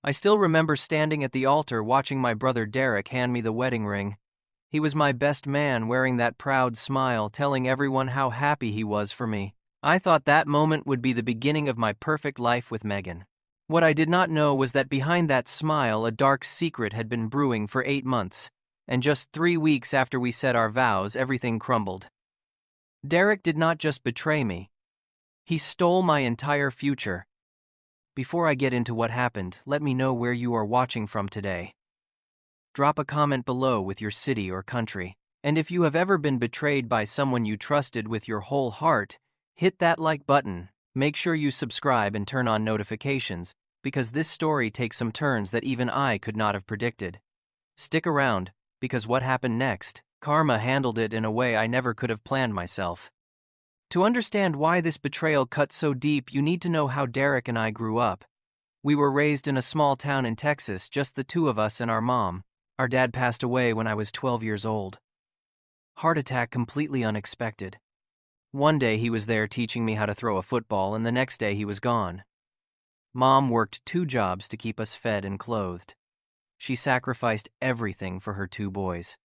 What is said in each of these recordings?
I still remember standing at the altar watching my brother Derek hand me the wedding ring. He was my best man, wearing that proud smile, telling everyone how happy he was for me. I thought that moment would be the beginning of my perfect life with Megan. What I did not know was that behind that smile, a dark secret had been brewing for 8 months, and just 3 weeks after we said our vows, everything crumbled. Derek did not just betray me, he stole my entire future. Before I get into what happened, let me know where you are watching from today. Drop a comment below with your city or country. And if you have ever been betrayed by someone you trusted with your whole heart, hit that like button. Make sure you subscribe and turn on notifications, because this story takes some turns that even I could not have predicted. Stick around, because what happened next, karma handled it in a way I never could have planned myself. To understand why this betrayal cut so deep, you need to know how Derek and I grew up. We were raised in a small town in Texas, just the two of us and our mom. Our dad passed away when I was 12 years old. Heart attack, completely unexpected. One day he was there teaching me how to throw a football, and the next day he was gone. Mom worked 2 jobs to keep us fed and clothed. She sacrificed everything for her 2 boys.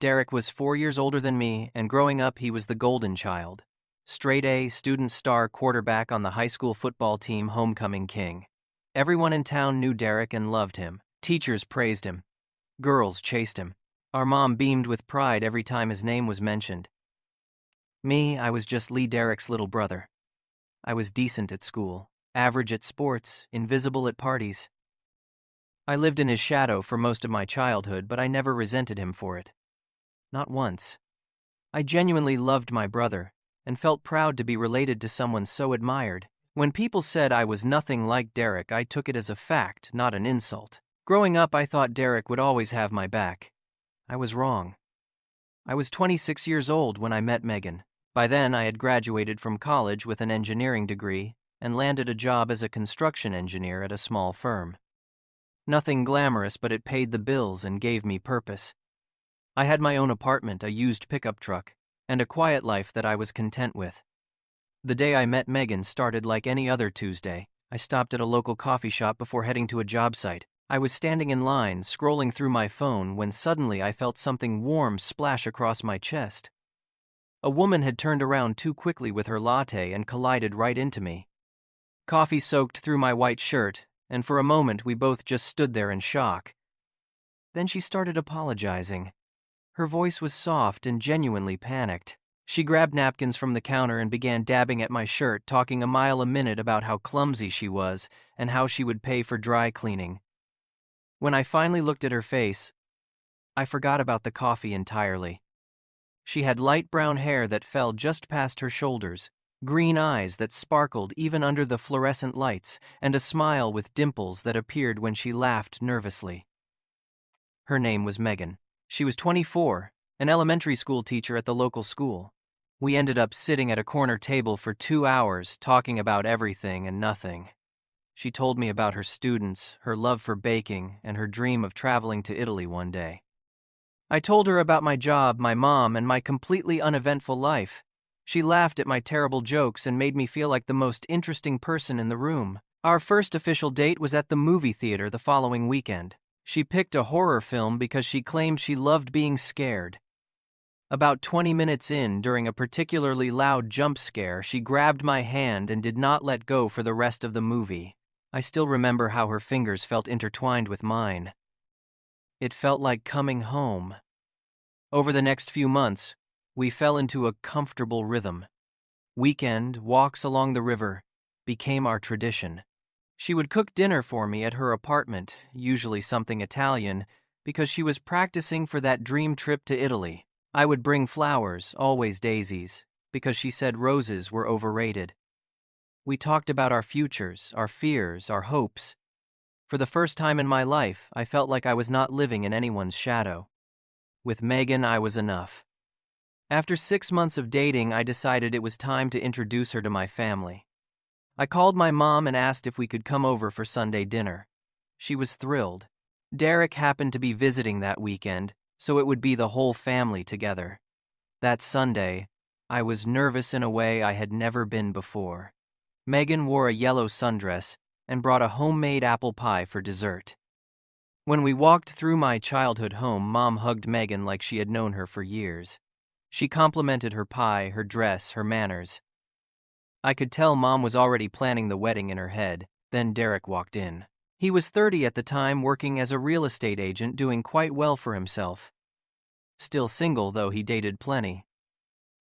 Derek was 4 years older than me, and growing up he was the golden child. Straight A, student star quarterback on the high school football team, homecoming king. Everyone in town knew Derek and loved him. Teachers praised him. Girls chased him. Our mom beamed with pride every time his name was mentioned. Me, I was just Derek's little brother. I was decent at school, average at sports, invisible at parties. I lived in his shadow for most of my childhood, but I never resented him for it. Not once. I genuinely loved my brother, and felt proud to be related to someone so admired. When people said I was nothing like Derek, I took it as a fact, not an insult. Growing up, I thought Derek would always have my back. I was wrong. I was 26 years old when I met Megan. By then, I had graduated from college with an engineering degree and landed a job as a construction engineer at a small firm. Nothing glamorous, but it paid the bills and gave me purpose. I had my own apartment, a used pickup truck, and a quiet life that I was content with. The day I met Megan started like any other Tuesday. I stopped at a local coffee shop before heading to a job site. I was standing in line, scrolling through my phone, when suddenly I felt something warm splash across my chest. A woman had turned around too quickly with her latte and collided right into me. Coffee soaked through my white shirt, and for a moment we both just stood there in shock. Then she started apologizing. Her voice was soft and genuinely panicked. She grabbed napkins from the counter and began dabbing at my shirt, talking a mile a minute about how clumsy she was and how she would pay for dry cleaning. When I finally looked at her face, I forgot about the coffee entirely. She had light brown hair that fell just past her shoulders, green eyes that sparkled even under the fluorescent lights, and a smile with dimples that appeared when she laughed nervously. Her name was Megan. She was 24, an elementary school teacher at the local school. We ended up sitting at a corner table for 2 hours, talking about everything and nothing. She told me about her students, her love for baking, and her dream of traveling to Italy one day. I told her about my job, my mom, and my completely uneventful life. She laughed at my terrible jokes and made me feel like the most interesting person in the room. Our first official date was at the movie theater the following weekend. She picked a horror film because she claimed she loved being scared. About 20 minutes in, during a particularly loud jump scare, she grabbed my hand and did not let go for the rest of the movie. I still remember how her fingers felt intertwined with mine. It felt like coming home. Over the next few months, we fell into a comfortable rhythm. Weekend walks along the river became our tradition. She would cook dinner for me at her apartment, usually something Italian, because she was practicing for that dream trip to Italy. I would bring flowers, always daisies, because she said roses were overrated. We talked about our futures, our fears, our hopes. For the first time in my life, I felt like I was not living in anyone's shadow. With Megan, I was enough. After 6 months of dating, I decided it was time to introduce her to my family. I called my mom and asked if we could come over for Sunday dinner. She was thrilled. Derek happened to be visiting that weekend, so it would be the whole family together. That Sunday, I was nervous in a way I had never been before. Megan wore a yellow sundress, and brought a homemade apple pie for dessert. When we walked through my childhood home, Mom hugged Megan like she had known her for years. She complimented her pie, her dress, her manners. I could tell Mom was already planning the wedding in her head. Then Derek walked in. He was 30 at the time, working as a real estate agent, doing quite well for himself. Still single, though he dated plenty.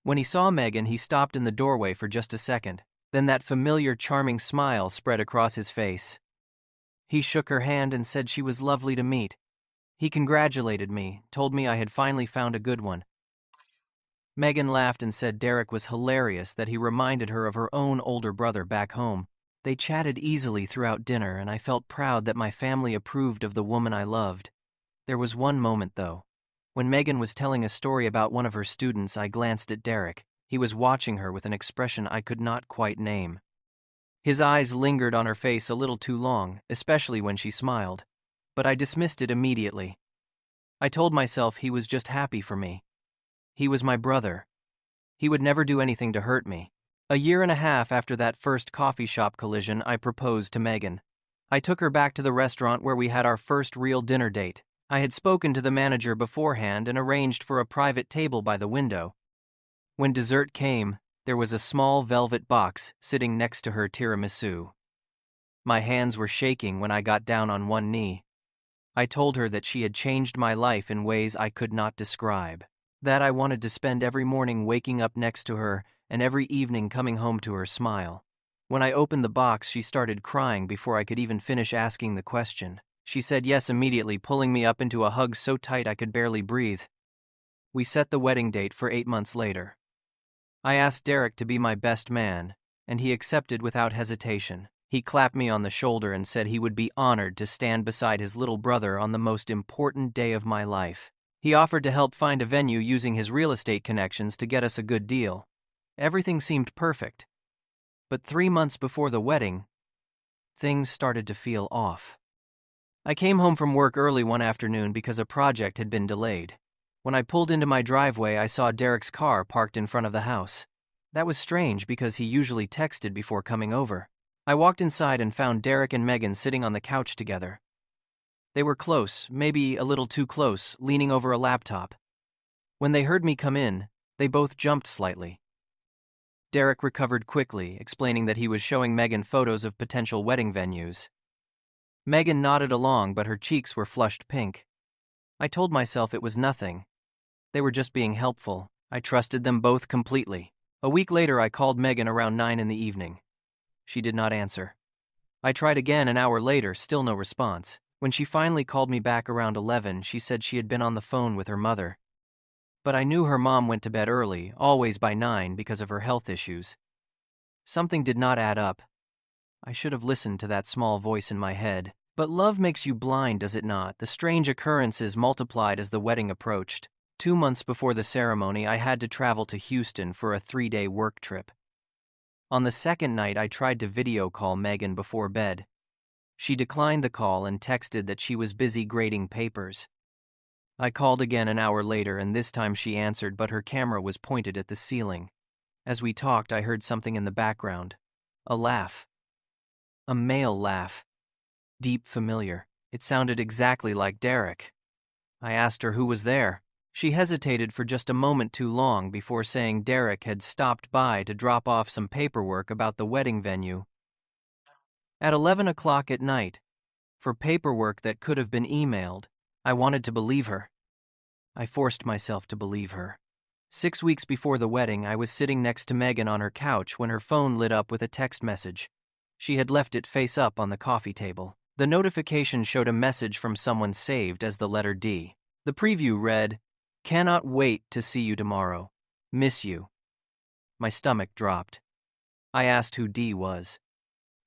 When he saw Megan, he stopped in the doorway for just a second. Then that familiar, charming smile spread across his face. He shook her hand and said she was lovely to meet. He congratulated me, told me I had finally found a good one. Megan laughed and said Derek was hilarious, that he reminded her of her own older brother back home. They chatted easily throughout dinner, and I felt proud that my family approved of the woman I loved. There was one moment, though. When Megan was telling a story about one of her students, I glanced at Derek. He was watching her with an expression I could not quite name. His eyes lingered on her face a little too long, especially when she smiled. But I dismissed it immediately. I told myself he was just happy for me. He was my brother. He would never do anything to hurt me. A year and a half after that first coffee shop collision, I proposed to Megan. I took her back to the restaurant where we had our first real dinner date. I had spoken to the manager beforehand and arranged for a private table by the window. When dessert came, there was a small velvet box sitting next to her tiramisu. My hands were shaking when I got down on one knee. I told her that she had changed my life in ways I could not describe. That I wanted to spend every morning waking up next to her and every evening coming home to her smile. When I opened the box, she started crying before I could even finish asking the question. She said yes immediately, pulling me up into a hug so tight I could barely breathe. We set the wedding date for 8 months later. I asked Derek to be my best man, and he accepted without hesitation. He clapped me on the shoulder and said he would be honored to stand beside his little brother on the most important day of my life. He offered to help find a venue using his real estate connections to get us a good deal. Everything seemed perfect. But 3 months before the wedding, things started to feel off. I came home from work early one afternoon because a project had been delayed. When I pulled into my driveway, I saw Derek's car parked in front of the house. That was strange because he usually texted before coming over. I walked inside and found Derek and Megan sitting on the couch together. They were close, maybe a little too close, leaning over a laptop. When they heard me come in, they both jumped slightly. Derek recovered quickly, explaining that he was showing Megan photos of potential wedding venues. Megan nodded along, but her cheeks were flushed pink. I told myself it was nothing. They were just being helpful. I trusted them both completely. A week later, I called Megan around 9 in the evening. She did not answer. I tried again an hour later, still no response. When she finally called me back around 11, she said she had been on the phone with her mother. But I knew her mom went to bed early, always by 9 because of her health issues. Something did not add up. I should have listened to that small voice in my head. But love makes you blind, does it not? The strange occurrences multiplied as the wedding approached. 2 months before the ceremony, I had to travel to Houston for a 3-day work trip. On the second night, I tried to video call Megan before bed. She declined the call and texted that she was busy grading papers. I called again an hour later, and this time she answered, but her camera was pointed at the ceiling. As we talked, I heard something in the background. A laugh. A male laugh. Deep, familiar. It sounded exactly like Derek. I asked her who was there. She hesitated for just a moment too long before saying Derek had stopped by to drop off some paperwork about the wedding venue. At 11 o'clock at night, for paperwork that could have been emailed. I wanted to believe her. I forced myself to believe her. 6 weeks before the wedding, I was sitting next to Megan on her couch when her phone lit up with a text message. She had left it face up on the coffee table. The notification showed a message from someone saved as the letter D. The preview read, "Cannot wait to see you tomorrow. Miss you." My stomach dropped. I asked who D was.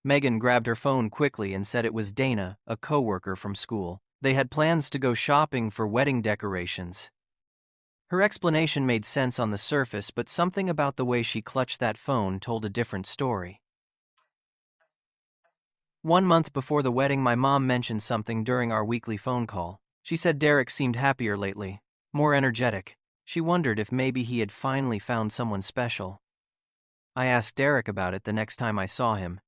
Megan grabbed her phone quickly and said it was Dana, a coworker from school. They had plans to go shopping for wedding decorations. Her explanation made sense on the surface, but something about the way she clutched that phone told a different story. 1 month before the wedding, my mom mentioned something during our weekly phone call. She said Derek seemed happier lately, more energetic. She wondered if maybe he had finally found someone special. I asked Derek about it the next time I saw him.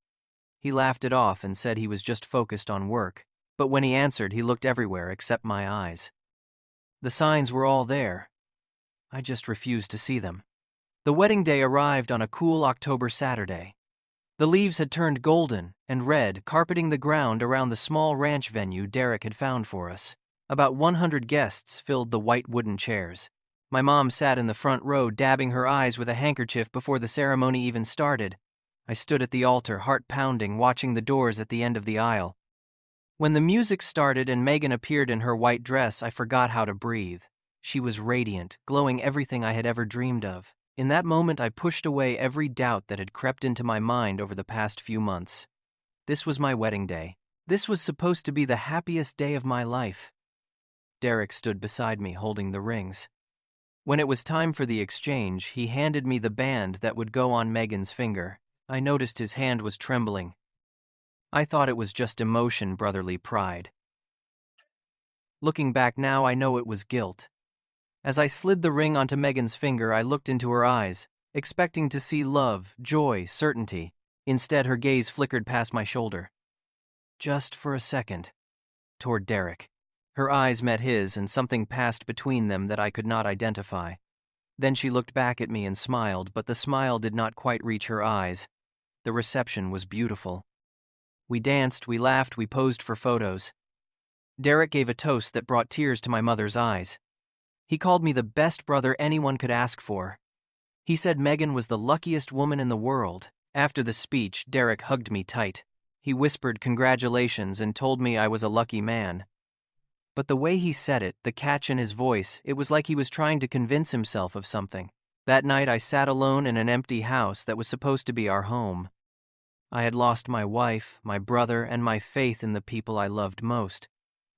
He laughed it off and said he was just focused on work, but when he answered, he looked everywhere except my eyes. The signs were all there. I just refused to see them. The wedding day arrived on a cool October Saturday. The leaves had turned golden and red, carpeting the ground around the small ranch venue Derek had found for us. About 100 guests filled the white wooden chairs. My mom sat in the front row, dabbing her eyes with a handkerchief before the ceremony even started. I stood at the altar, heart pounding, watching the doors at the end of the aisle. When the music started and Megan appeared in her white dress, I forgot how to breathe. She was radiant, glowing everything I had ever dreamed of. In that moment, I pushed away every doubt that had crept into my mind over the past few months. This was my wedding day. This was supposed to be the happiest day of my life. Derek stood beside me, holding the rings. When it was time for the exchange, he handed me the band that would go on Megan's finger. I noticed his hand was trembling. I thought it was just emotion, brotherly pride. Looking back now, I know it was guilt. As I slid the ring onto Megan's finger, I looked into her eyes, expecting to see love, joy, certainty. Instead, her gaze flickered past my shoulder. Just for a second. Toward Derek. Her eyes met his, and something passed between them that I could not identify. Then she looked back at me and smiled, but the smile did not quite reach her eyes. The reception was beautiful. We danced, we laughed, we posed for photos. Derek gave a toast that brought tears to my mother's eyes. He called me the best brother anyone could ask for. He said Megan was the luckiest woman in the world. After the speech, Derek hugged me tight. He whispered congratulations and told me I was a lucky man. But the way he said it, the catch in his voice, it was like he was trying to convince himself of something. That night I sat alone in an empty house that was supposed to be our home. I had lost my wife, my brother, and my faith in the people I loved most.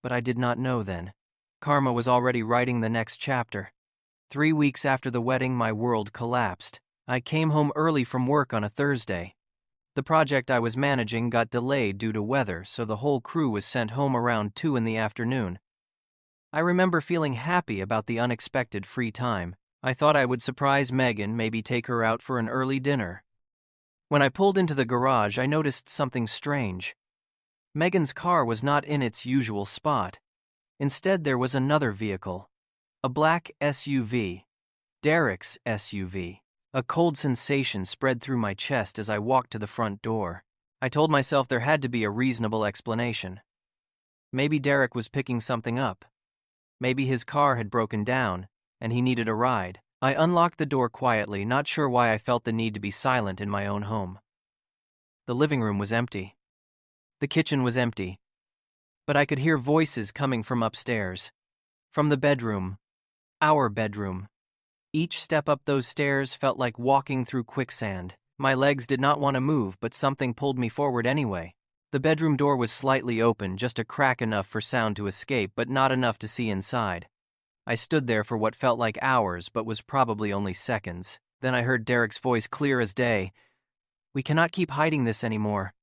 But I did not know then. Karma was already writing the next chapter. 3 weeks after the wedding, my world collapsed. I came home early from work on a Thursday. The project I was managing got delayed due to weather, so the whole crew was sent home around 2 in the afternoon. I remember feeling happy about the unexpected free time. I thought I would surprise Megan, maybe take her out for an early dinner. When I pulled into the garage, I noticed something strange. Megan's car was not in its usual spot. Instead, there was another vehicle. A black SUV. Derek's SUV. A cold sensation spread through my chest as I walked to the front door. I told myself there had to be a reasonable explanation. Maybe Derek was picking something up. Maybe his car had broken down, and he needed a ride. I unlocked the door quietly, not sure why I felt the need to be silent in my own home. The living room was empty. The kitchen was empty. But I could hear voices coming from upstairs. From the bedroom. Our bedroom. Each step up those stairs felt like walking through quicksand. My legs did not want to move, but something pulled me forward anyway. The bedroom door was slightly open, just a crack enough for sound to escape, but not enough to see inside. I stood there for what felt like hours, but was probably only seconds. Then I heard Derek's voice clear as day. "We cannot keep hiding this anymore.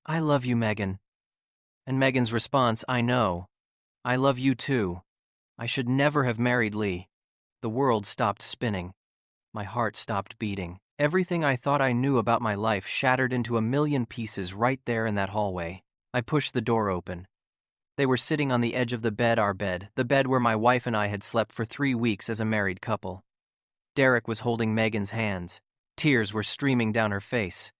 I love you, Megan." And Megan's response, "I know. I love you too. I should never have married Lee." The world stopped spinning. My heart stopped beating. Everything I thought I knew about my life shattered into a million pieces right there in that hallway. I pushed the door open. They were sitting on the edge of the bed where my wife and I had slept for 3 weeks as a married couple. Derek was holding Megan's hands. Tears were streaming down her face.